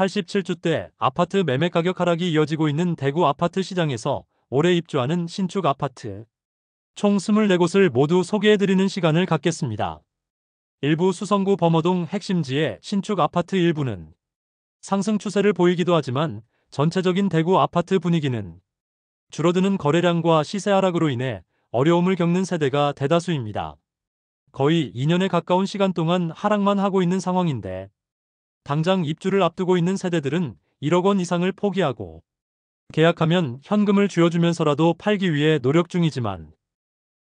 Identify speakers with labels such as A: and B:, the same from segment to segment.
A: 87주대 아파트 매매 가격 하락이 이어지고 있는 대구 아파트 시장에서 올해 입주하는 신축 아파트 총 24곳을 모두 소개해드리는 시간을 갖겠습니다. 일부 수성구 범어동 핵심지의 신축 아파트 일부는 상승 추세를 보이기도 하지만 전체적인 대구 아파트 분위기는 줄어드는 거래량과 시세 하락으로 인해 어려움을 겪는 세대가 대다수입니다. 거의 2년에 가까운 시간 동안 하락만 하고 있는 상황인데 당장 입주를 앞두고 있는 세대들은 1억 원 이상을 포기하고 계약하면 현금을 쥐어주면서라도 팔기 위해 노력 중이지만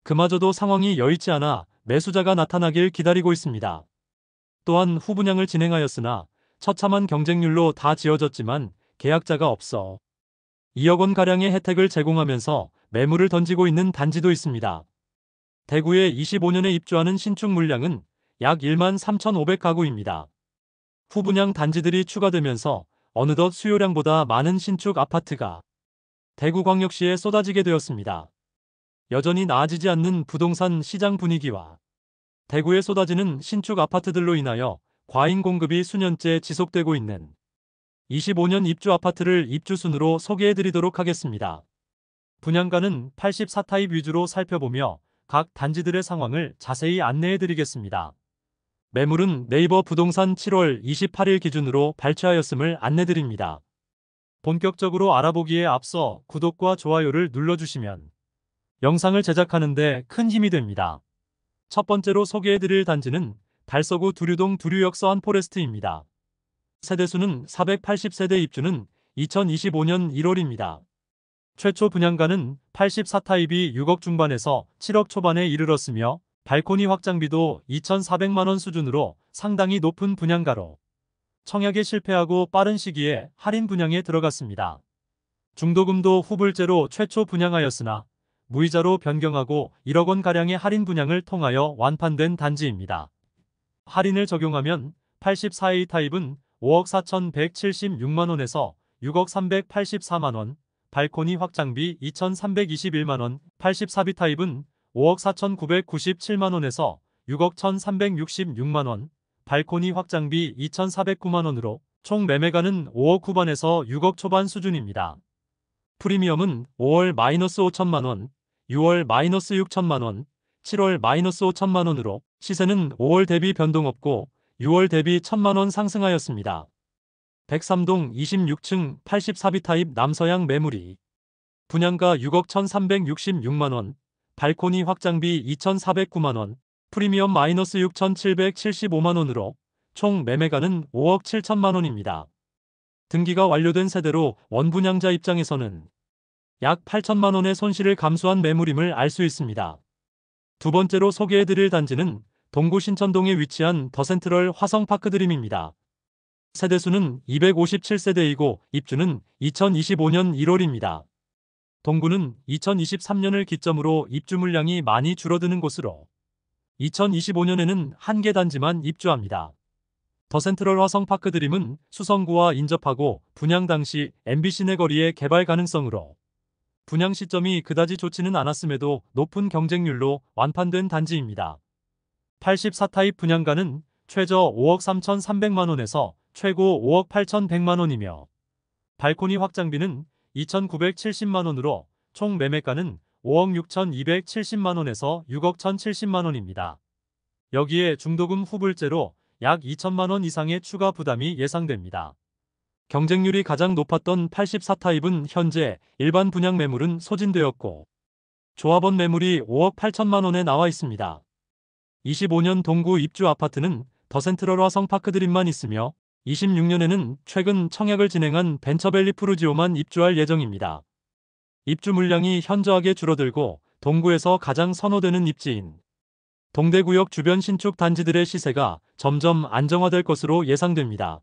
A: 그마저도 상황이 여의치 않아 매수자가 나타나길 기다리고 있습니다. 또한 후분양을 진행하였으나 처참한 경쟁률로 다 지어졌지만 계약자가 없어 2억 원가량의 혜택을 제공하면서 매물을 던지고 있는 단지도 있습니다. 대구에 25년에 입주하는 신축 물량은 약 1만 3,500가구입니다. 후분양 단지들이 추가되면서 어느덧 수요량보다 많은 신축 아파트가 대구광역시에 쏟아지게 되었습니다. 여전히 나아지지 않는 부동산 시장 분위기와 대구에 쏟아지는 신축 아파트들로 인하여 과잉 공급이 수년째 지속되고 있는 25년 입주 아파트를 입주순으로 소개해드리도록 하겠습니다. 분양가는 84타입 위주로 살펴보며 각 단지들의 상황을 자세히 안내해드리겠습니다. 매물은 네이버 부동산 7월 28일 기준으로 발췌하였음을 안내드립니다. 본격적으로 알아보기에 앞서 구독과 좋아요를 눌러주시면 영상을 제작하는 데 큰 힘이 됩니다. 첫 번째로 소개해드릴 단지는 달서구 두류동 두류역 서한포레스트입니다. 세대수는 480세대, 입주는 2025년 1월입니다. 최초 분양가는 84타입이 6억 중반에서 7억 초반에 이르렀으며 발코니 확장비도 2,400만원 수준으로 상당히 높은 분양가로 청약에 실패하고 빠른 시기에 할인 분양에 들어갔습니다. 중도금도 후불제로 최초 분양하였으나 무이자로 변경하고 1억 원가량의 할인 분양을 통하여 완판된 단지입니다. 할인을 적용하면 84A 타입은 5억 4,176만원에서 6억 384만원, 발코니 확장비 2,321만원, 84B 타입은 5억 4,997만원에서 6억 1,366만원, 발코니 확장비 2,409만원으로 총 매매가는 5억 후반에서 6억 초반 수준입니다. 프리미엄은 5월 -5천만원, 6월 -6천만원, 7월 -5천만원으로 시세는 5월 대비 변동 없고 6월 대비 1,000만원 상승하였습니다. 103동 26층 84B 타입 남서양 매물이 분양가 6억 1,366만원, 발코니 확장비 2,409만원, 프리미엄 -6,775만원으로 총 매매가는 5억 7천만원입니다. 등기가 완료된 세대로 원분양자 입장에서는 약 8천만원의 손실을 감수한 매물임을 알 수 있습니다. 두 번째로 소개해드릴 단지는 동구 신천동에 위치한 더센트럴 화성파크드림입니다. 세대수는 257세대이고 입주는 2025년 1월입니다. 동구는 2023년을 기점으로 입주 물량이 많이 줄어드는 곳으로 2025년에는 한 개 단지만 입주합니다. 더센트럴 화성파크드림은 수성구와 인접하고 분양 당시 MBC 내거리의 개발 가능성으로 분양 시점이 그다지 좋지는 않았음에도 높은 경쟁률로 완판된 단지입니다. 84타입 분양가는 최저 5억 3,300만원에서 최고 5억 8,100만원이며 발코니 확장비는 2,970만원으로 총 매매가는 5억 6,270만원에서 6억 1,070만원입니다. 여기에 중도금 후불제로 약 2천만원 이상의 추가 부담이 예상됩니다. 경쟁률이 가장 높았던 84타입은 현재 일반 분양 매물은 소진되었고 조합원 매물이 5억 8천만원에 나와 있습니다. 25년 동구 입주 아파트는 더센트럴 화성파크드림만 있으며 26년에는 최근 청약을 진행한 벤처밸리 푸르지오만 입주할 예정입니다. 입주 물량이 현저하게 줄어들고 동구에서 가장 선호되는 입지인 동대구역 주변 신축 단지들의 시세가 점점 안정화될 것으로 예상됩니다.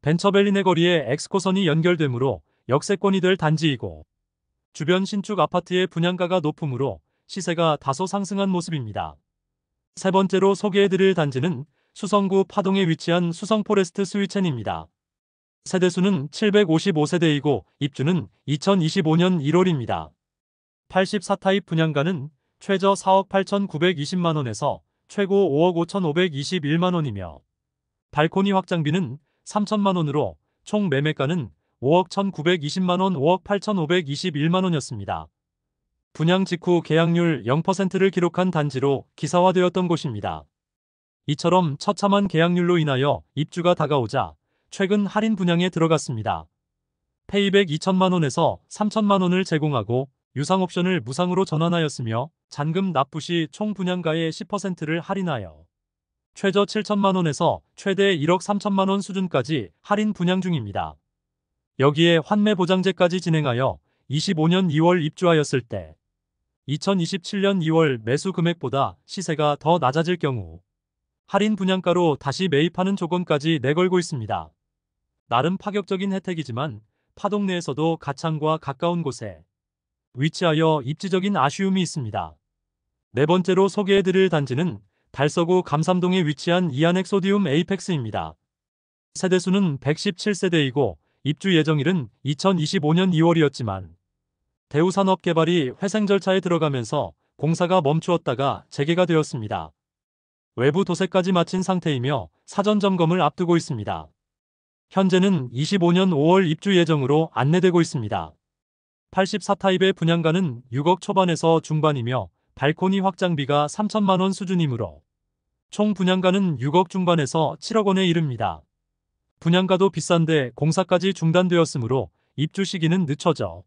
A: 벤처밸리 내거리에 엑스코선이 연결되므로 역세권이 될 단지이고 주변 신축 아파트의 분양가가 높으므로 시세가 다소 상승한 모습입니다. 세 번째로 소개해드릴 단지는 수성구 파동에 위치한 수성포레스트 스위첸입니다. 세대수는 755세대이고 입주는 2025년 1월입니다. 84타입 분양가는 최저 4억 8,920만원에서 최고 5억 5,521만원이며 발코니 확장비는 3천만원으로 총 매매가는 5억 1,920만원, 5억 8,521만원이었습니다. 분양 직후 계약률 0%를 기록한 단지로 기사화되었던 곳입니다. 이처럼 처참한 계약률로 인하여 입주가 다가오자 최근 할인 분양에 들어갔습니다. 페이백 2천만원에서 3천만원을 제공하고 유상 옵션을 무상으로 전환하였으며 잔금 납부 시 총 분양가의 10%를 할인하여 최저 7천만원에서 최대 1억 3천만원 수준까지 할인 분양 중입니다. 여기에 환매 보장제까지 진행하여 25년 2월 입주하였을 때 2027년 2월 매수 금액보다 시세가 더 낮아질 경우 할인 분양가로 다시 매입하는 조건까지 내걸고 있습니다. 나름 파격적인 혜택이지만 파동 내에서도 가창과 가까운 곳에 위치하여 입지적인 아쉬움이 있습니다. 네 번째로 소개해드릴 단지는 달서구 감삼동에 위치한 이안엑 소디움 에이펙스입니다. 세대수는 117세대이고 입주 예정일은 2025년 2월이었지만 대우산업개발이 회생 절차에 들어가면서 공사가 멈추었다가 재개가 되었습니다. 외부 도색까지 마친 상태이며 사전 점검을 앞두고 있습니다. 현재는 25년 5월 입주 예정으로 안내되고 있습니다. 84타입의 분양가는 6억 초반에서 중반이며 발코니 확장비가 3천만원 수준이므로 총 분양가는 6억 중반에서 7억 원에 이릅니다. 분양가도 비싼데 공사까지 중단되었으므로 입주 시기는 늦춰져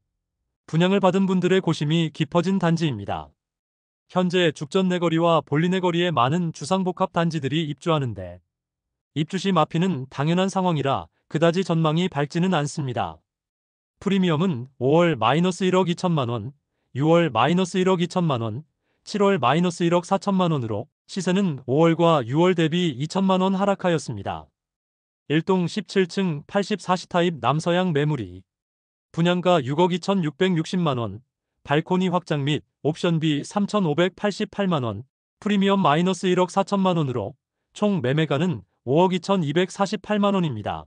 A: 분양을 받은 분들의 고심이 깊어진 단지입니다. 현재 죽전 내거리와 볼리 내거리에 많은 주상복합 단지들이 입주하는데 입주 시 마피는 당연한 상황이라 그다지 전망이 밝지는 않습니다. 프리미엄은 5월 -1억 2천만원, 6월 -1억 2천만원, 7월 -1억 4천만원으로 시세는 5월과 6월 대비 2천만원 하락하였습니다. 1동 17층 84시타입 남서양 매물이 분양가 6억 2,660만원, 발코니 확장 및 옵션비 3,588만원, 프리미엄 -1억 4천만원으로 총 매매가는 5억 2,248만원입니다.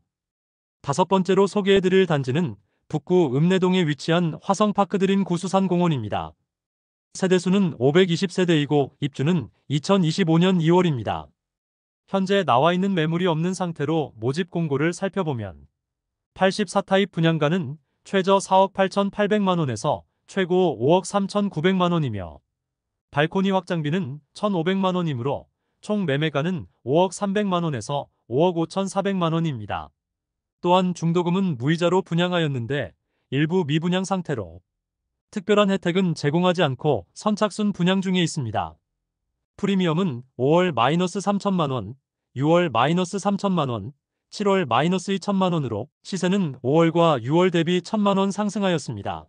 A: 다섯 번째로 소개해드릴 단지는 북구 읍내동에 위치한 화성파크드림 구수산공원입니다. 세대수는 520세대이고 입주는 2025년 2월입니다. 현재 나와 있는 매물이 없는 상태로 모집 공고를 살펴보면 84타입 분양가는 최저 4억 8,800만원에서 최고 5억 3,900만원이며 발코니 확장비는 1,500만원이므로 총 매매가는 5억 300만원에서 5억 5,400만원입니다. 또한 중도금은 무이자로 분양하였는데 일부 미분양 상태로 특별한 혜택은 제공하지 않고 선착순 분양 중에 있습니다. 프리미엄은 5월 -3천만원, 6월 -3천만원, 7월 -2천만원으로 시세는 5월과 6월 대비 1천만원 상승하였습니다.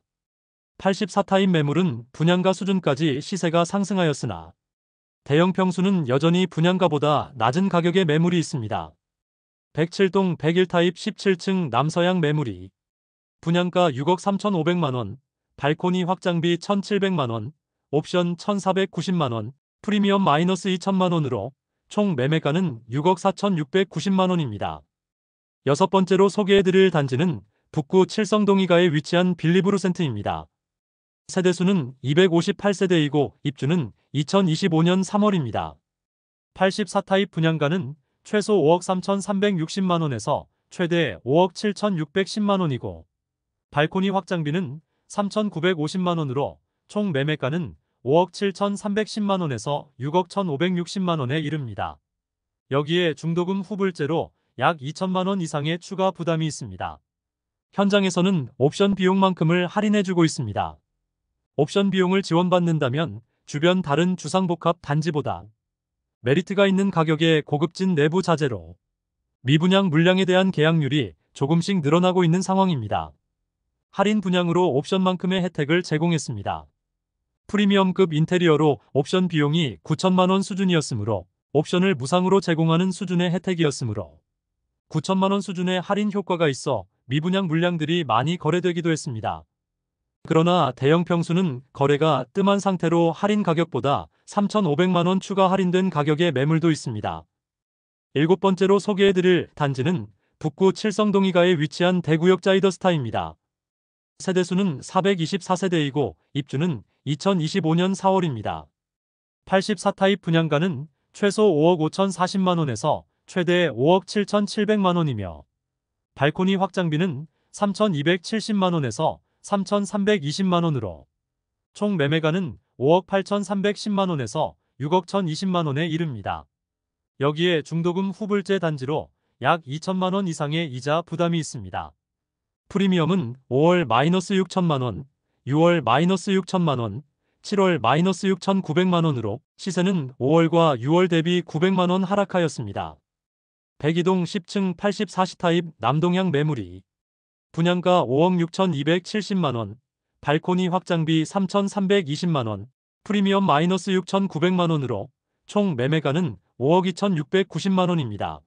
A: 84타입 매물은 분양가 수준까지 시세가 상승하였으나 대형 평수는 여전히 분양가보다 낮은 가격의 매물이 있습니다. 107동 101타입 17층 남서양 매물이 분양가 6억 3,500만원, 발코니 확장비 1,700만원, 옵션 1,490만원, 프리미엄 -2천만원으로 총 매매가는 6억 4,690만원입니다. 여섯 번째로 소개해드릴 단지는 북구 칠성동이가에 위치한 빌리브루센트입니다. 세대수는 258세대이고 입주는 2025년 3월입니다. 84타입 분양가는 최소 5억 3,360만원에서 최대 5억 7,610만원이고 발코니 확장비는 3,950만원으로 총 매매가는 5억 7,310만원에서 6억 1,560만원에 이릅니다. 여기에 중도금 후불제로 약 2천만원 이상의 추가 부담이 있습니다. 현장에서는 옵션 비용만큼을 할인해주고 있습니다. 옵션 비용을 지원받는다면 주변 다른 주상복합 단지보다 메리트가 있는 가격의 고급진 내부 자재로 미분양 물량에 대한 계약률이 조금씩 늘어나고 있는 상황입니다. 할인 분양으로 옵션만큼의 혜택을 제공했습니다. 프리미엄급 인테리어로 옵션 비용이 9천만원 수준이었으므로 옵션을 무상으로 제공하는 수준의 혜택이었으므로 9천만원 수준의 할인 효과가 있어 미분양 물량들이 많이 거래되기도 했습니다. 그러나 대형 평수는 거래가 뜸한 상태로 할인 가격보다 3,500만원 추가 할인된 가격의 매물도 있습니다. 일곱 번째로 소개해드릴 단지는 북구 칠성동이가에 위치한 대구역 자이더스타입니다. 세대수는 424세대이고 입주는 2025년 4월입니다. 84타입 분양가는 최소 5억 5,040만원에서 최대 5억 7,700만원이며 발코니 확장비는 3,270만원에서 3,320만원으로 총 매매가는 5억 8,310만원에서 6억 1,020만원에 이릅니다. 여기에 중도금 후불제 단지로 약 2천만원 이상의 이자 부담이 있습니다. 프리미엄은 5월 마이너스 6천만원, 6월 마이너스 6천만원, 7월 마이너스 6,900만원으로 시세는 5월과 6월 대비 900만원 하락하였습니다. 백이동 10층 84시 타입 남동향 매물이 분양가 5억 6,270만원, 발코니 확장비 3,320만원, 프리미엄 마이너스 6,900만원으로 총 매매가는 5억 2,690만원입니다.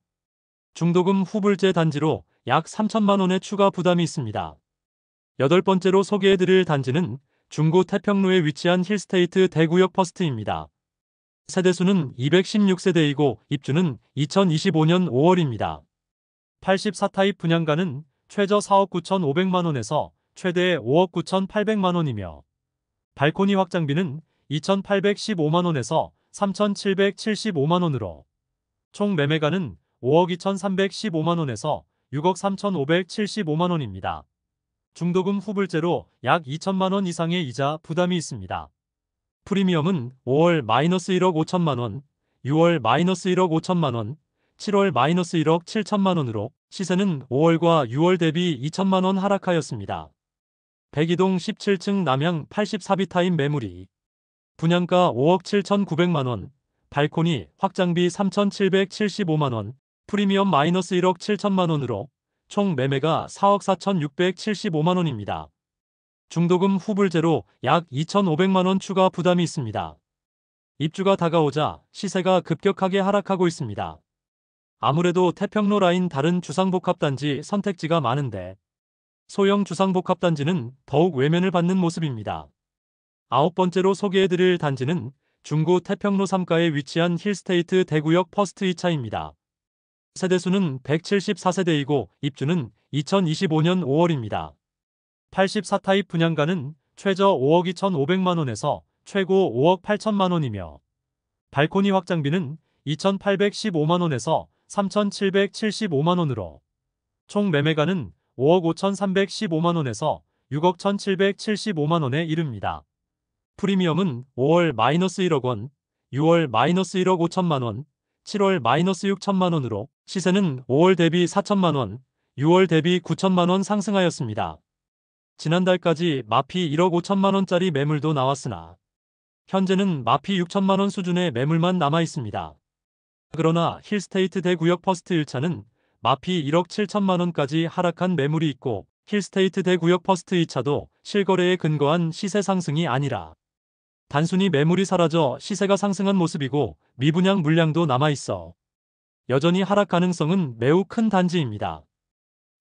A: 중도금 후불제 단지로 약 3천만원의 추가 부담이 있습니다. 여덟 번째로 소개해드릴 단지는 중구 태평로에 위치한 힐스테이트 대구역 퍼스트입니다. 세대수는 216세대이고 입주는 2025년 5월입니다. 84타입 분양가는 최저 4억 9,500만원에서 최대 5억 9,800만원이며 발코니 확장비는 2,815만원에서 3,775만원으로 총 매매가는 5억 2,315만원에서 6억 3,575만원입니다. 중도금 후불제로 약 2천만원 이상의 이자 부담이 있습니다. 프리미엄은 5월 마이너스 1억 5천만원, 6월 마이너스 1억 5천만원, 7월 마이너스 1억 7천만원으로 시세는 5월과 6월 대비 2천만원 하락하였습니다. 백이동 17층 남향 84비 타입 매물이 분양가 5억 7,900만원, 발코니 확장비 3,775만원, 프리미엄 마이너스 1억 7천만원으로 총 매매가 4억 4,675만원입니다. 중도금 후불제로 약 2,500만원 추가 부담이 있습니다. 입주가 다가오자 시세가 급격하게 하락하고 있습니다. 아무래도 태평로 라인 다른 주상복합단지 선택지가 많은데 소형 주상복합단지는 더욱 외면을 받는 모습입니다. 아홉 번째로 소개해드릴 단지는 중구 태평로 3가에 위치한 힐스테이트 대구역 퍼스트 2차입니다. 세대수는 174세대이고 입주는 2025년 5월입니다. 84타입 분양가는 최저 5억 2,500만원에서 최고 5억 8천만원이며 발코니 확장비는 2,815만원에서 3,775만원으로 총 매매가는 5억 5,315만원에서 6억 1,775만원에 이릅니다. 프리미엄은 5월 마이너스 1억 원, 6월 마이너스 1억 5천만원, 7월 마이너스 6천만원으로 시세는 5월 대비 4천만원, 6월 대비 9천만원 상승하였습니다. 지난달까지 마피 1억 5천만원짜리 매물도 나왔으나 현재는 마피 6천만원 수준의 매물만 남아 있습니다. 그러나 힐스테이트 대구역 퍼스트 1차는 마피 1억 7천만원까지 하락한 매물이 있고 힐스테이트 대구역 퍼스트 2차도 실거래에 근거한 시세 상승이 아니라 단순히 매물이 사라져 시세가 상승한 모습이고 미분양 물량도 남아있어 여전히 하락 가능성은 매우 큰 단지입니다.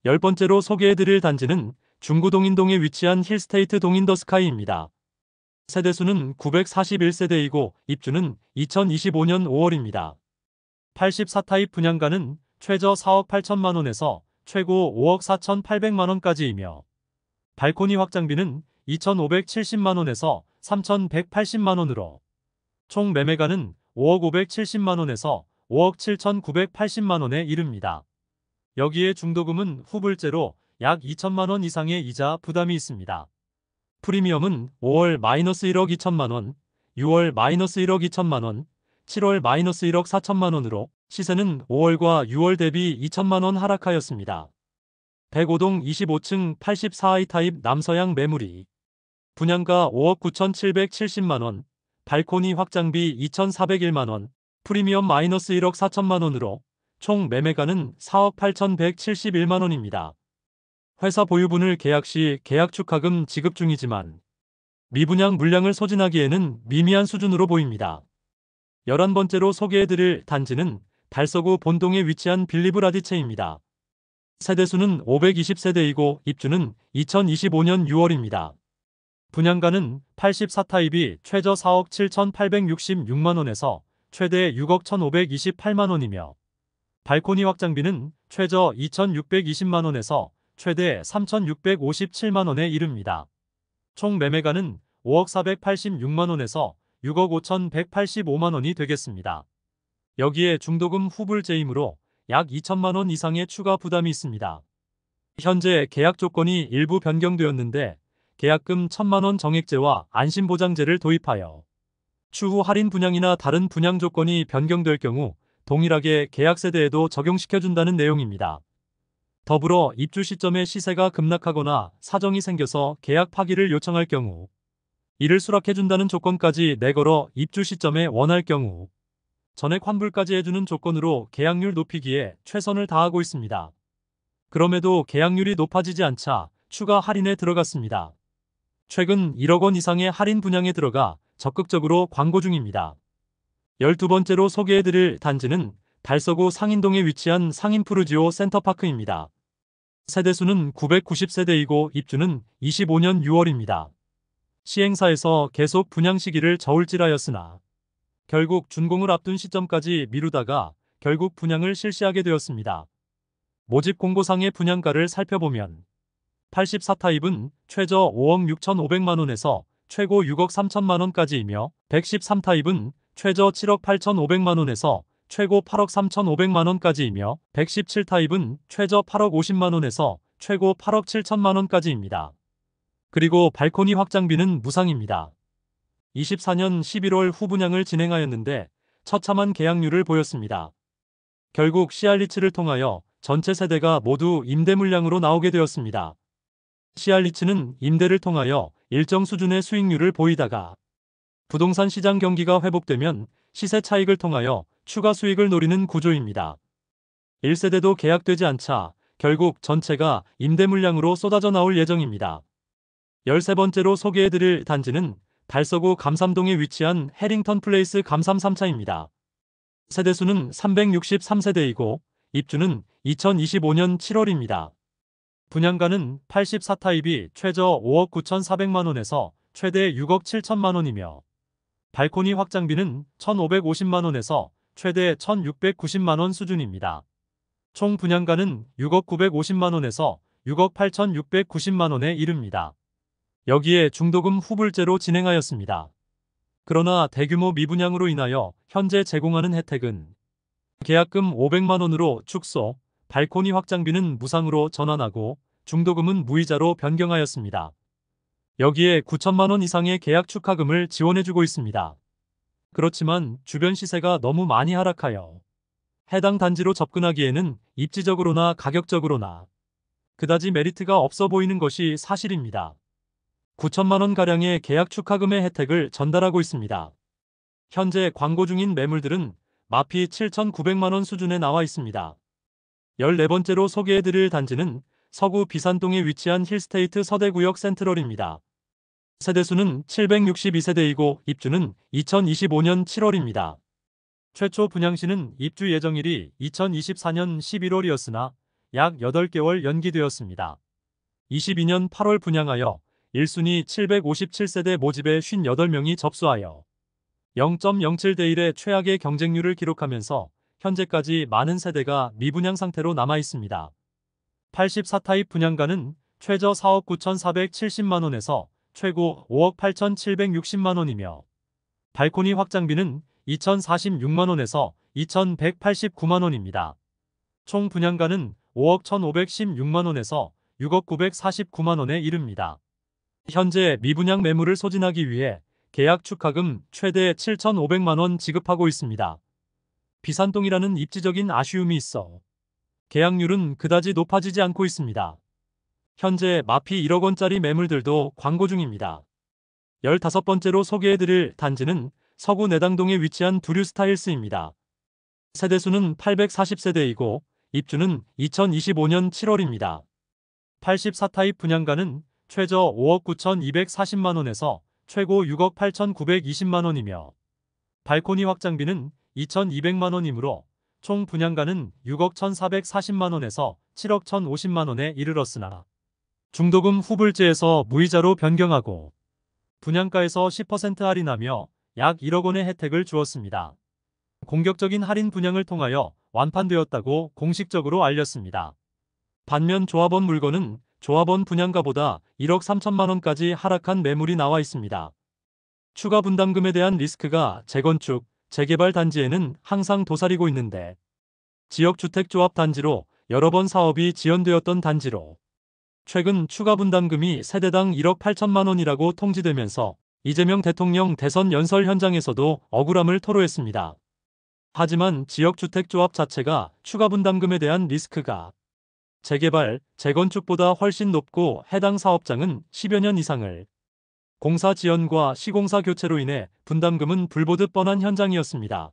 A: 열 번째로 소개해드릴 단지는 중구 동인동에 위치한 힐스테이트 동인더스카이입니다. 세대수는 941세대이고 입주는 2025년 5월입니다. 84타입 분양가는 최저 4억 8천만원에서 최고 5억 4,800만원까지이며 발코니 확장비는 2,570만원에서 3,180만원으로 총 매매가는 5억 570만원에서 5억 7,980만원에 이릅니다. 여기에 중도금은 후불제로 약 2천만원 이상의 이자 부담이 있습니다. 프리미엄은 5월 마이너스 1억 2천만원, 6월 마이너스 1억 2천만원, 7월 마이너스 1억 4천만원으로 시세는 5월과 6월 대비 2천만원 하락하였습니다. 백오동 25층 84i 타입 남서향 매물이 분양가 5억 9,770만원, 발코니 확장비 2,401만원, 프리미엄 마이너스 1억 4천만원으로 총 매매가는 4억 8,171만원입니다. 회사 보유분을 계약 시 계약 축하금 지급 중이지만 미분양 물량을 소진하기에는 미미한 수준으로 보입니다. 11번째로 소개해드릴 단지는 달서구 본동에 위치한 빌리브라디체입니다. 세대수는 520세대이고 입주는 2025년 6월입니다. 분양가는 84타입이 최저 4억 7,866만원에서 최대 6억 1,528만원이며 발코니 확장비는 최저 2,620만원에서 최대 3,657만원에 이릅니다. 총 매매가는 5억 486만원에서 6억 5,185만원이 되겠습니다. 여기에 중도금 후불제이므로 약 2천만원 이상의 추가 부담이 있습니다. 현재 계약 조건이 일부 변경되었는데 계약금 1,000만 원 정액제와 안심보장제를 도입하여 추후 할인 분양이나 다른 분양 조건이 변경될 경우 동일하게 계약 세대에도 적용시켜준다는 내용입니다. 더불어 입주 시점에 시세가 급락하거나 사정이 생겨서 계약 파기를 요청할 경우 이를 수락해준다는 조건까지 내걸어 입주 시점에 원할 경우 전액 환불까지 해주는 조건으로 계약률 높이기에 최선을 다하고 있습니다. 그럼에도 계약률이 높아지지 않자 추가 할인에 들어갔습니다. 최근 1억 원 이상의 할인 분양에 들어가 적극적으로 광고 중입니다. 12번째로 소개해드릴 단지는 달서구 상인동에 위치한 상인푸르지오 센터파크입니다. 세대수는 990세대이고 입주는 25년 6월입니다. 시행사에서 계속 분양 시기를 저울질하였으나 결국 준공을 앞둔 시점까지 미루다가 결국 분양을 실시하게 되었습니다. 모집 공고상의 분양가를 살펴보면 84타입은 최저 5억 6,500만 원에서 최고 6억 3천만 원까지이며 113타입은 최저 7억 8,500만 원에서 최고 8억 3,500만 원까지이며 117타입은 최저 8억 50만 원에서 최고 8억 7천만 원까지입니다. 그리고 발코니 확장비는 무상입니다. 24년 11월 후분양을 진행하였는데 처참한 계약률을 보였습니다. 결국 시알리츠를 통하여 전체 세대가 모두 임대 물량으로 나오게 되었습니다. 시알리츠는 임대를 통하여 일정 수준의 수익률을 보이다가 부동산 시장 경기가 회복되면 시세 차익을 통하여 추가 수익을 노리는 구조입니다. 1세대도 계약되지 않자 결국 전체가 임대 물량으로 쏟아져 나올 예정입니다. 13번째로 소개해드릴 단지는 달서구 감삼동에 위치한 해링턴 플레이스 감삼 3차입니다. 세대수는 363세대이고 입주는 2025년 7월입니다. 분양가는 84타입이 최저 5억 9,400만 원에서 최대 6억 7천만 원이며 발코니 확장비는 1,550만 원에서 최대 1,690만 원 수준입니다. 총 분양가는 6억 950만 원에서 6억 8,690만 원에 이릅니다. 여기에 중도금 후불제로 진행하였습니다. 그러나 대규모 미분양으로 인하여 현재 제공하는 혜택은 계약금 500만 원으로 축소, 발코니 확장비는 무상으로 전환하고 중도금은 무이자로 변경하였습니다. 여기에 9천만 원 이상의 계약 축하금을 지원해주고 있습니다. 그렇지만 주변 시세가 너무 많이 하락하여 해당 단지로 접근하기에는 입지적으로나 가격적으로나 그다지 메리트가 없어 보이는 것이 사실입니다. 9천만 원가량의 계약 축하금의 혜택을 전달하고 있습니다. 현재 광고 중인 매물들은 마피 7,900만 원 수준에 나와 있습니다. 14번째로 소개해드릴 단지는 서구 비산동에 위치한 힐스테이트 서대구역 센트럴입니다. 세대수는 762세대이고 입주는 2025년 7월입니다. 최초 분양시는 입주 예정일이 2024년 11월이었으나 약 8개월 연기되었습니다. 22년 8월 분양하여 1순위 757세대 모집에 58명이 접수하여 0.07대 1의 최악의 경쟁률을 기록하면서 현재까지 많은 세대가 미분양 상태로 남아 있습니다. 84타입 분양가는 최저 4억 9,470만 원에서 최고 5억 8,760만 원이며 발코니 확장비는 2,046만 원에서 2,189만 원입니다. 총 분양가는 5억 1,516만 원에서 6억 949만 원에 이릅니다. 현재 미분양 매물을 소진하기 위해 계약 축하금 최대 7,500만 원 지급하고 있습니다. 비산동이라는 입지적인 아쉬움이 있어 계약률은 그다지 높아지지 않고 있습니다. 현재 마피 1억 원짜리 매물들도 광고 중입니다. 15번째로 소개해드릴 단지는 서구 내당동에 위치한 두류스타일스입니다. 세대수는 840세대이고 입주는 2025년 7월입니다. 84타입 분양가는 최저 5억 9,240만 원에서 최고 6억 8,920만 원이며 발코니 확장비는 2,200만 원이므로 총 분양가는 6억 1,440만 원에서 7억 1,050만 원에 이르렀으나 중도금 후불제에서 무이자로 변경하고 분양가에서 10% 할인하며 약 1억 원의 혜택을 주었습니다. 공격적인 할인 분양을 통하여 완판되었다고 공식적으로 알렸습니다. 반면 조합원 물건은 조합원 분양가보다 1억 3천만 원까지 하락한 매물이 나와 있습니다. 추가 분담금에 대한 리스크가 재건축, 재개발 단지에는 항상 도사리고 있는데 지역주택조합 단지로 여러 번 사업이 지연되었던 단지로 최근 추가 분담금이 세대당 1억 8천만 원이라고 통지되면서 이재명 대통령 대선 연설 현장에서도 억울함을 토로했습니다. 하지만 지역주택조합 자체가 추가 분담금에 대한 리스크가 재개발, 재건축보다 훨씬 높고 해당 사업장은 10여 년 이상을 공사 지연과 시공사 교체로 인해 분담금은 불보듯 뻔한 현장이었습니다.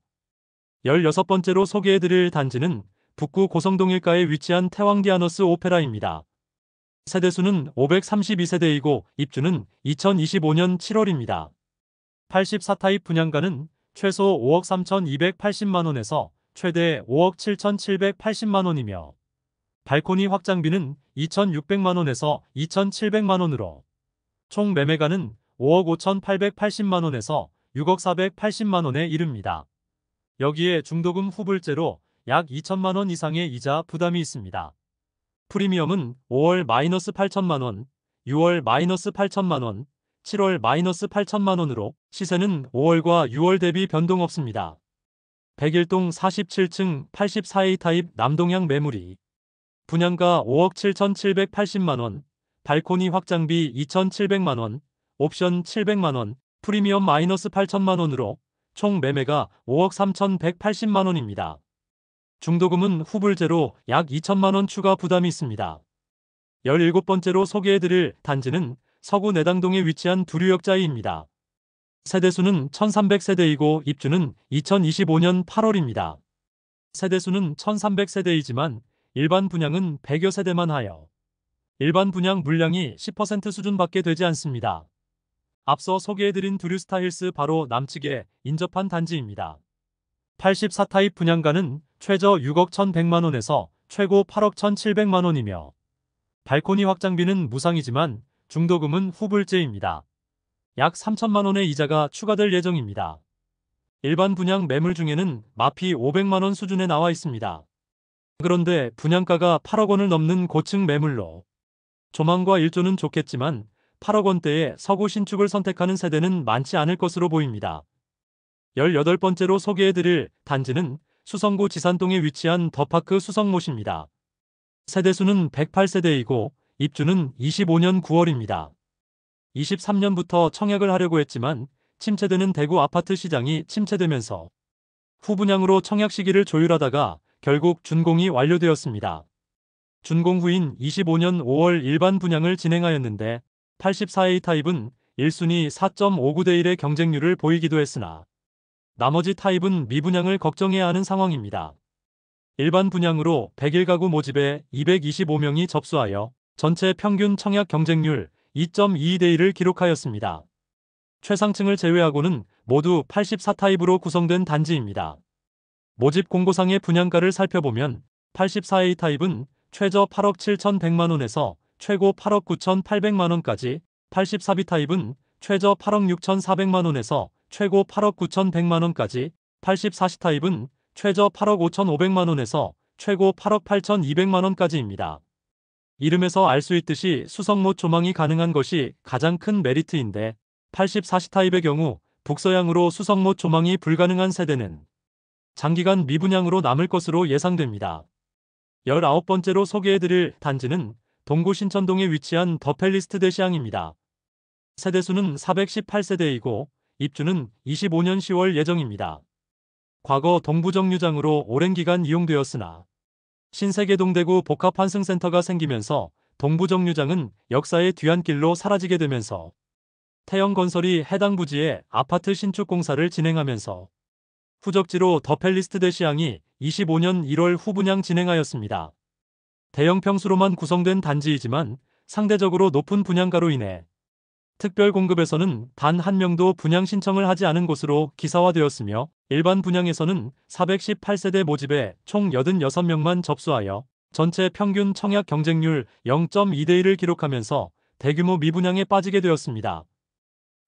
A: 16번째로 소개해드릴 단지는 북구 고성동 일가에 위치한 태왕디아너스 오페라입니다. 세대수는 532세대이고 입주는 2025년 7월입니다. 84타입 분양가는 최소 5억 3,280만원에서 최대 5억 7,780만원이며 발코니 확장비는 2,600만원에서 2,700만원으로 총 매매가는 5억 5,880만원에서 6억 480만원에 이릅니다. 여기에 중도금 후불제로 약 2천만원 이상의 이자 부담이 있습니다. 프리미엄은 5월 마이너스 8천만원, 6월 마이너스 8천만원, 7월 마이너스 8천만원으로 시세는 5월과 6월 대비 변동 없습니다. 101동 47층 84A 타입 남동향 매물이 분양가 5억 7,780만원, 발코니 확장비 2,700만원, 옵션 700만원, 프리미엄 마이너스 8천만원으로 총 매매가 5억 3,180만원입니다. 중도금은 후불제로 약 2천만원 추가 부담이 있습니다. 17번째로 소개해드릴 단지는 서구 내당동에 위치한 두류역자이입니다. 세대수는 1300세대이고 입주는 2025년 8월입니다. 세대수는 1300세대이지만 일반 분양은 100여 세대만 하여 일반 분양 물량이 10% 수준밖에 되지 않습니다. 앞서 소개해드린 두류스타힐스 바로 남측에 인접한 단지입니다. 84타입 분양가는 최저 6억 1,100만원에서 최고 8억 1,700만원이며 발코니 확장비는 무상이지만 중도금은 후불제입니다. 약 3천만원의 이자가 추가될 예정입니다. 일반 분양 매물 중에는 마피 500만원 수준에 나와 있습니다. 그런데 분양가가 8억 원을 넘는 고층 매물로 조망과 일조는 좋겠지만 8억 원대의 서구 신축을 선택하는 세대는 많지 않을 것으로 보입니다. 18번째로 소개해드릴 단지는 수성구 지산동에 위치한 더파크 수성못입니다. 세대수는 108세대이고 입주는 25년 9월입니다. 23년부터 청약을 하려고 했지만 침체되는 대구 아파트 시장이 침체되면서 후분양으로 청약 시기를 조율하다가 결국 준공이 완료되었습니다. 준공 후인 25년 5월 일반 분양을 진행하였는데 84A 타입은 1순위 4.59대 1의 경쟁률을 보이기도 했으나 나머지 타입은 미분양을 걱정해야 하는 상황입니다. 일반 분양으로 101가구 모집에 225명이 접수하여 전체 평균 청약 경쟁률 2.22대 1을 기록하였습니다. 최상층을 제외하고는 모두 84타입으로 구성된 단지입니다. 모집 공고상의 분양가를 살펴보면 84A 타입은 최저 8억 7,100만원에서 최고 8억 9,800만원까지, 84B 타입은 최저 8억 6,400만원에서 최고 8억 9,100만원까지, 84C 타입은 최저 8억 5,500만원에서 최고 8억 8,200만원까지입니다. 이름에서 알 수 있듯이 수성못 조망이 가능한 것이 가장 큰 메리트인데 84C 타입의 경우 북서향으로 수성못 조망이 불가능한 세대는 장기간 미분양으로 남을 것으로 예상됩니다. 19번째로 소개해드릴 단지는 동구 신천동에 위치한 더 팰리스 대시양입니다. 세대수는 418세대이고 입주는 25년 10월 예정입니다. 과거 동부정류장으로 오랜 기간 이용되었으나 신세계동대구 복합환승센터가 생기면서 동부정류장은 역사의 뒤안길로 사라지게 되면서 태영건설이 해당 부지에 아파트 신축 공사를 진행하면서 후적지로 더 팰리스 대시양이 25년 1월 후분양 진행하였습니다. 대형 평수로만 구성된 단지이지만 상대적으로 높은 분양가로 인해 특별 공급에서는 단 한 명도 분양 신청을 하지 않은 곳으로 기사화되었으며 일반 분양에서는 418세대 모집에 총 86명만 접수하여 전체 평균 청약 경쟁률 0.2대 1을 기록하면서 대규모 미분양에 빠지게 되었습니다.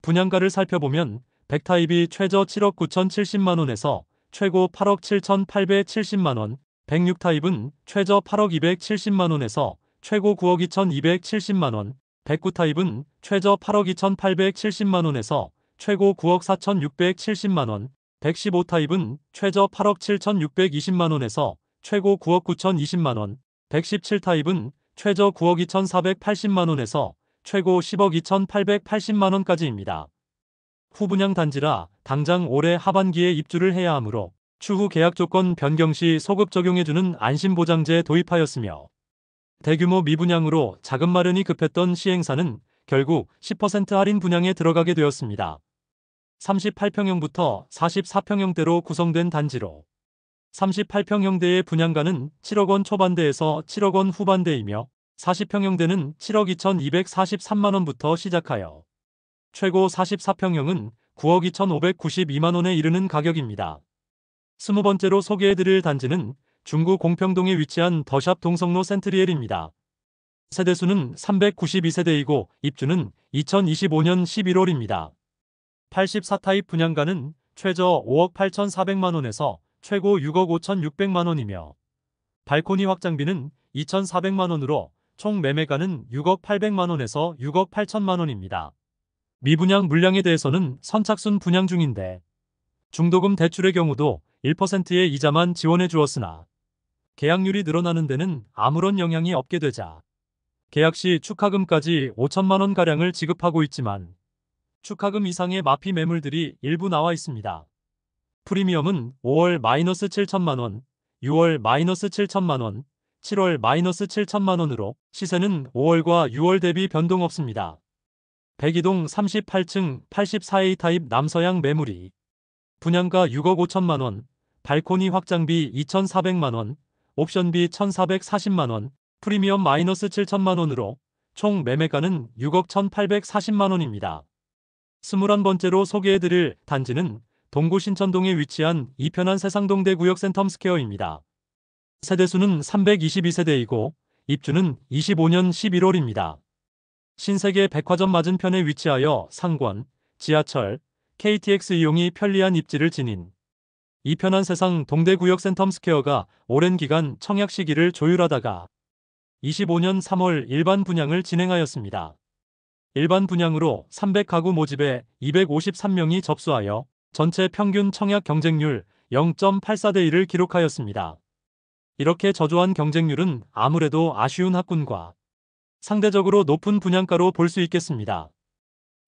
A: 분양가를 살펴보면 100타입이 최저 7억 9,070만원에서 최고 8억 7,870만원, 106타입은 최저 8억 270만원에서 최고 9억 2,270만원, 109타입은 최저 8억 2,870만원에서 최고 9억 4,670만원, 115타입은 최저 8억 7,620만원에서 최고 9억 9,020만원, 117타입은 최저 9억 2,480만원에서 최고 10억 2,880만원까지입니다. 후분양 단지라 당장 올해 하반기에 입주를 해야 하므로 추후 계약 조건 변경 시 소급 적용해주는 안심보장제 도입하였으며 대규모 미분양으로 자금 마련이 급했던 시행사는 결국 10% 할인 분양에 들어가게 되었습니다. 38평형부터 44평형대로 구성된 단지로 38평형대의 분양가는 7억 원 초반대에서 7억 원 후반대이며 40평형대는 7억 2,243만원부터 시작하여 최고 44평형은 9억 2,592만원에 이르는 가격입니다. 20번째로 소개해드릴 단지는 중구 공평동에 위치한 더샵 동성로 센트리엘입니다. 세대수는 392세대이고 입주는 2025년 11월입니다. 84타입 분양가는 최저 5억 8,400만원에서 최고 6억 5,600만원이며 발코니 확장비는 2,400만원으로 총 매매가는 6억 800만원에서 6억 8천만원입니다. 미분양 물량에 대해서는 선착순 분양 중인데 중도금 대출의 경우도 1%의 이자만 지원해 주었으나 계약률이 늘어나는 데는 아무런 영향이 없게 되자 계약 시 축하금까지 5천만원가량을 지급하고 있지만 축하금 이상의 마피 매물들이 일부 나와 있습니다. 프리미엄은 5월 마이너스 7천만원, 6월 마이너스 7천만원, 7월 마이너스 7천만원으로 시세는 5월과 6월 대비 변동 없습니다. 백이동 38층 84A 타입 남서양 매물이 분양가 6억 5천만원, 발코니 확장비 2,400만원, 옵션비 1,440만원, 프리미엄 마이너스 7천만원으로 총 매매가는 6억 1,840만원입니다. 21번째로 소개해드릴 단지는 동구 신천동에 위치한 이편한 세상동대 구역 센텀스퀘어입니다. 세대수는 322세대이고 입주는 25년 11월입니다. 신세계 백화점 맞은편에 위치하여 상권, 지하철, KTX 이용이 편리한 입지를 지닌 이편한 세상 동대구역 센텀스퀘어가 오랜 기간 청약 시기를 조율하다가 25년 3월 일반 분양을 진행하였습니다. 일반 분양으로 300가구 모집에 253명이 접수하여 전체 평균 청약 경쟁률 0.84대 1을 기록하였습니다. 이렇게 저조한 경쟁률은 아무래도 아쉬운 학군과 상대적으로 높은 분양가로 볼 수 있겠습니다.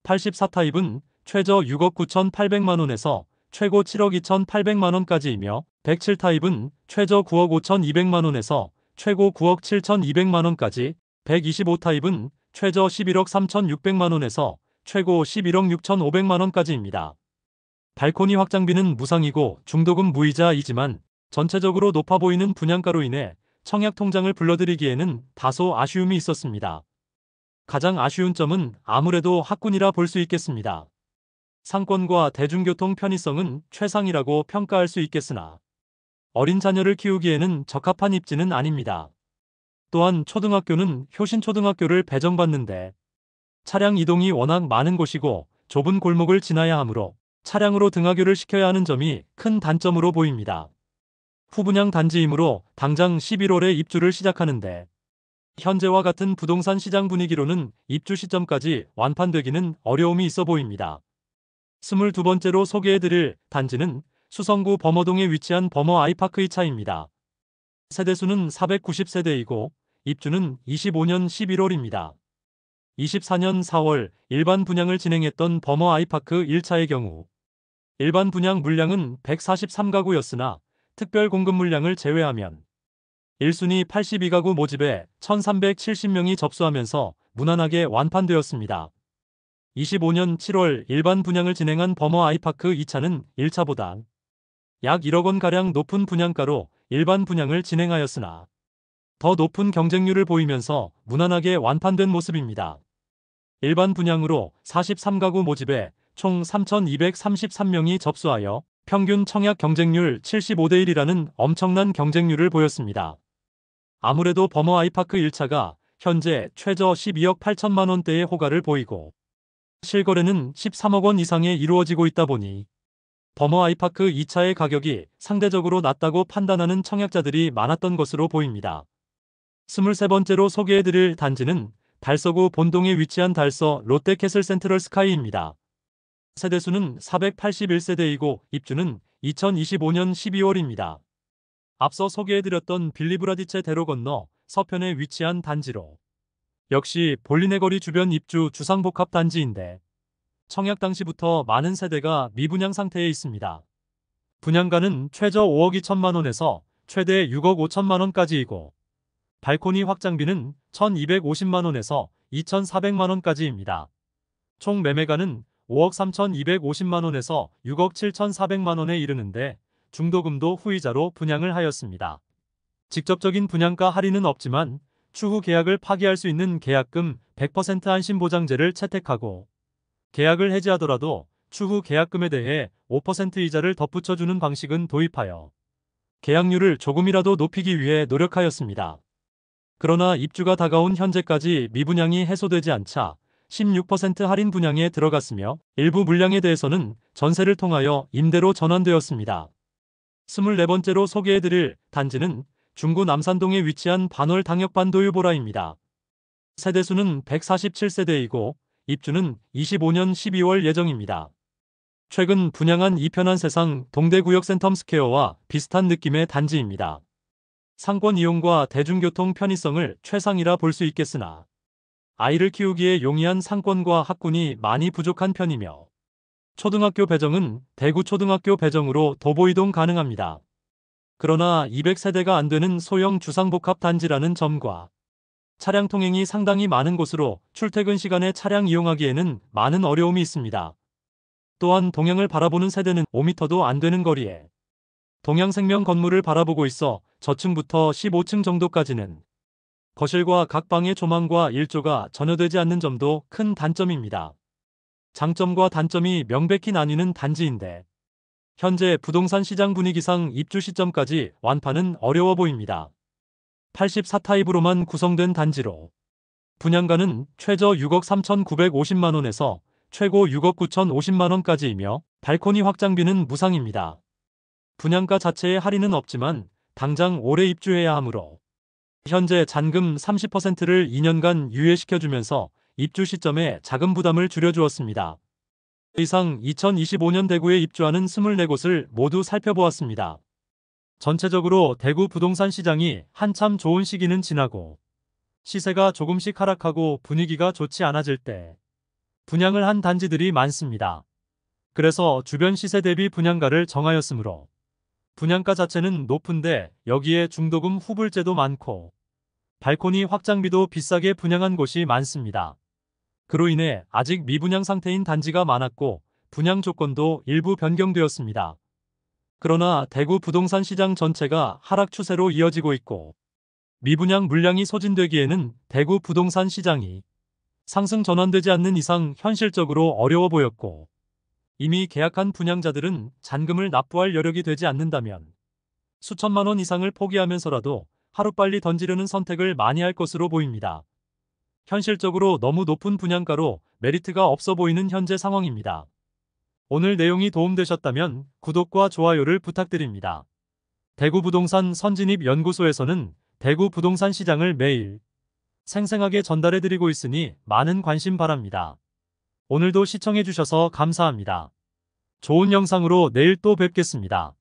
A: 84타입은 최저 6억 9,800만원에서 최고 7억 2,800만원까지이며 107타입은 최저 9억 5,200만원에서 최고 9억 7,200만원까지 125타입은 최저 11억 3,600만원에서 최고 11억 6,500만원까지입니다. 발코니 확장비는 무상이고 중도금 무이자이지만 전체적으로 높아 보이는 분양가로 인해 청약 통장을 불러들이기에는 다소 아쉬움이 있었습니다. 가장 아쉬운 점은 아무래도 학군이라 볼 수 있겠습니다. 상권과 대중교통 편의성은 최상이라고 평가할 수 있겠으나 어린 자녀를 키우기에는 적합한 입지는 아닙니다. 또한 초등학교는 효신초등학교를 배정받는데 차량 이동이 워낙 많은 곳이고 좁은 골목을 지나야 하므로 차량으로 등하교를 시켜야 하는 점이 큰 단점으로 보입니다. 후분양 단지이므로 당장 11월에 입주를 시작하는데 현재와 같은 부동산 시장 분위기로는 입주 시점까지 완판되기는 어려움이 있어 보입니다. 22번째로 소개해드릴 단지는 수성구 범어동에 위치한 범어 아이파크 2차입니다. 세대수는 490세대이고 입주는 25년 11월입니다. 24년 4월 일반 분양을 진행했던 범어 아이파크 1차의 경우 일반 분양 물량은 143가구였으나 특별 공급 물량을 제외하면 1순위 82가구 모집에 1,370명이 접수하면서 무난하게 완판되었습니다. 25년 7월 일반 분양을 진행한 범어 아이파크 2차는 1차보다 약 1억 원가량 높은 분양가로 일반 분양을 진행하였으나 더 높은 경쟁률을 보이면서 무난하게 완판된 모습입니다. 일반 분양으로 43가구 모집에 총 3,233명이 접수하여 평균 청약 경쟁률 75대 1이라는 엄청난 경쟁률을 보였습니다. 아무래도 범어 아이파크 1차가 현재 최저 12억 8천만 원대의 호가를 보이고 실거래는 13억 원 이상에 이루어지고 있다 보니 범어 아이파크 2차의 가격이 상대적으로 낮다고 판단하는 청약자들이 많았던 것으로 보입니다. 23번째로 소개해드릴 단지는 달서구 본동에 위치한 달서 롯데캐슬 센트럴 스카이입니다. 세대수는 481세대이고 입주는 2025년 12월입니다. 앞서 소개해드렸던 빌리브라디체 대로 건너 서편에 위치한 단지로 역시 볼리네거리 주변 입주 주상복합 단지인데 청약 당시부터 많은 세대가 미분양 상태에 있습니다. 분양가는 최저 5억 2천만 원에서 최대 6억 5천만 원까지이고 발코니 확장비는 1,250만 원에서 2,400만 원까지입니다. 총 매매가는 5억 3,250만 원에서 6억 7,400만 원에 이르는데 중도금도 후이자로 분양을 하였습니다. 직접적인 분양가 할인은 없지만 추후 계약을 파기할 수 있는 계약금 100% 안심보장제를 채택하고 계약을 해지하더라도 추후 계약금에 대해 5% 이자를 덧붙여주는 방식은 도입하여 계약률을 조금이라도 높이기 위해 노력하였습니다. 그러나 입주가 다가온 현재까지 미분양이 해소되지 않자 16% 할인 분양에 들어갔으며 일부 물량에 대해서는 전세를 통하여 임대로 전환되었습니다. 24번째로 소개해드릴 단지는 중구 남산동에 위치한 반월 당역반도유보라입니다. 세대수는 147세대이고 입주는 25년 12월 예정입니다. 최근 분양한 이편한 세상 동대구역 센텀스퀘어와 비슷한 느낌의 단지입니다. 상권 이용과 대중교통 편의성을 최상이라 볼 수 있겠으나 아이를 키우기에 용이한 상권과 학군이 많이 부족한 편이며 초등학교 배정은 대구 초등학교 배정으로 도보 이동 가능합니다. 그러나 200세대가 안 되는 소형 주상복합 단지라는 점과 차량 통행이 상당히 많은 곳으로 출퇴근 시간에 차량 이용하기에는 많은 어려움이 있습니다. 또한 동양을 바라보는 세대는 5m도 안 되는 거리에 동양생명 건물을 바라보고 있어 저층부터 15층 정도까지는 거실과 각 방의 조망과 일조가 전혀 되지 않는 점도 큰 단점입니다. 장점과 단점이 명백히 나뉘는 단지인데 현재 부동산 시장 분위기상 입주 시점까지 완파는 어려워 보입니다. 84타입으로만 구성된 단지로 분양가는 최저 6억 3,950만 원에서 최고 6억 9,050만 원까지이며 발코니 확장비는 무상입니다. 분양가 자체에 할인은 없지만 당장 올해 입주해야 하므로 현재 잔금 30%를 2년간 유예시켜주면서 입주 시점에 자금 부담을 줄여주었습니다. 이상 2025년 대구에 입주하는 24곳을 모두 살펴보았습니다. 전체적으로 대구 부동산 시장이 한참 좋은 시기는 지나고 시세가 조금씩 하락하고 분위기가 좋지 않아질 때 분양을 한 단지들이 많습니다. 그래서 주변 시세 대비 분양가를 정하였으므로 분양가 자체는 높은데 여기에 중도금 후불제도 많고 발코니 확장비도 비싸게 분양한 곳이 많습니다. 그로 인해 아직 미분양 상태인 단지가 많았고 분양 조건도 일부 변경되었습니다. 그러나 대구 부동산 시장 전체가 하락 추세로 이어지고 있고 미분양 물량이 소진되기에는 대구 부동산 시장이 상승 전환되지 않는 이상 현실적으로 어려워 보였고 이미 계약한 분양자들은 잔금을 납부할 여력이 되지 않는다면 수천만 원 이상을 포기하면서라도 하루빨리 던지려는 선택을 많이 할 것으로 보입니다. 현실적으로 너무 높은 분양가로 메리트가 없어 보이는 현재 상황입니다. 오늘 내용이 도움되셨다면 구독과 좋아요를 부탁드립니다. 대구 부동산 선진입 연구소에서는 대구 부동산 시장을 매일 생생하게 전달해드리고 있으니 많은 관심 바랍니다. 오늘도 시청해주셔서 감사합니다. 좋은 영상으로 내일 또 뵙겠습니다.